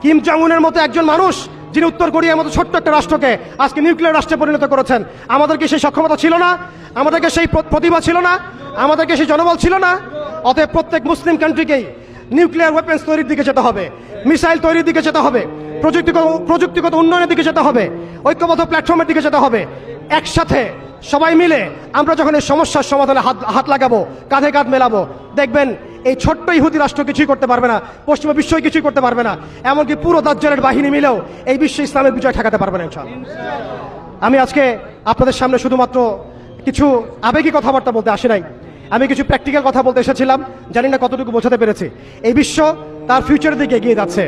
Kim Jong উনের মতো একজন মানুষ যিনি উত্তর কোরিয়ার মতো ছোট্ট একটা রাষ্ট্রকে আজকে নিউক্লিয়ার রাষ্ট্রে পরিণত করেছেন, আমাদের কি সেই সক্ষমতা ছিল না? আমাদেরকে সেই প্রতিভা ছিল না? আমাদেরকে সেই জনবল ছিল না? অতএব প্রত্যেক মুসলিম কান্ট্রিকেই নিউক্লিয়ার ওয়েপন্স তৈরির দিকে যেতে হবে, মিসাইল তৈরির দিকে যেতে হবে, প্রযুক্তিগত উন্নয়নের দিকে যেতে হবে, ঐক্যবদ্ধ প্ল্যাটফর্মের দিকে যেতে হবে। একসাথে সবাই মিলে আমরা যখন এই সমস্যার সমাধানে হাত লাগাবো, কাঁধে কাঁধ মেলাবো, দেখবেন এই ছোট্ট ইহুদি রাষ্ট্র কিছুই করতে পারবে না, পশ্চিমা বিশ্বই কিছুই করতে পারবে না, এমনকি পুরো দাজ্জালের বাহিনী মিলেও এই বিশ্বে ইসলামের বিজয় ঠেকাতে পারবে না ইনশাআল্লাহ। আমি আজকে আপনাদের সামনে শুধুমাত্র কিছু আবেগী কথাবার্তা বলতে আসি নাই, আমি কিছু প্র্যাকটিক্যাল কথা বলতে এসেছিলাম। জানি না কতটুকু বোঝাতে পেরেছি। এই বিশ্ব তার ফিউচারের দিকে এগিয়ে যাচ্ছে,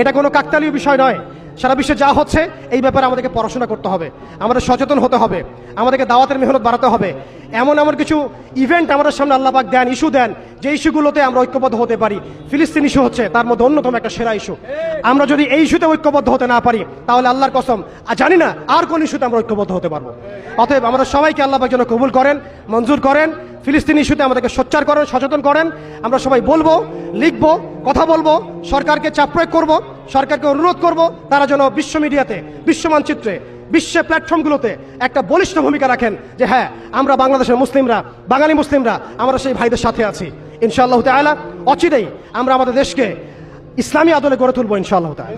এটা কোনো কাকতালীয় বিষয় নয়। সারা বিশ্বে যা হচ্ছে এই ব্যাপারে আমাদেরকে পড়াশোনা করতে হবে, আমাদের সচেতন হতে হবে, আমাদেরকে দাওয়াতের মেহনত বাড়াতে হবে। এমন কিছু ইভেন্ট আমাদের সামনে আল্লাহ পাক দেন, ইস্যু দেন, যে ইস্যুগুলোতে আমরা ঐক্যবদ্ধ হতে পারি। ফিলিস্তিন ইস্যু হচ্ছে তার মধ্যে অন্যতম একটা সেরা ইস্যু। আমরা যদি এই ইস্যুতে ঐক্যবদ্ধ হতে না পারি, তাহলে আল্লাহর কসম জানি না আর কোন ইস্যুতে আমরা ঐক্যবদ্ধ হতে পারবো। অতএব আমরা সবাইকে আল্লাহ পাক যেন কবুল করেন, মঞ্জুর করেন। ফিলিস্তিন ইস্যুতে আমাদেরকে সোচ্চার করেন, সচেতন করেন। আমরা সবাই বলবো, লিখবো, কথা বলবো, সরকারকে চাপ প্রয়োগ করবো, সরকারকে অনুরোধ করব তারা যেন বিশ্ব মিডিয়াতে, বিশ্ব মানচিত্রে, বিশ্ব প্ল্যাটফর্মগুলোতে একটা বলিষ্ঠ ভূমিকা রাখেন যে হ্যাঁ, আমরা বাংলাদেশের মুসলিমরা, বাঙালি মুসলিমরা আমরা সেই ভাইদের সাথে আছি। ইনশাআল্লাহ তাআলা অচিরেই আমরা আমাদের দেশকে ইসলামী আদলে গড়ে তুলবো ইনশাআল্লাহ তাআলা।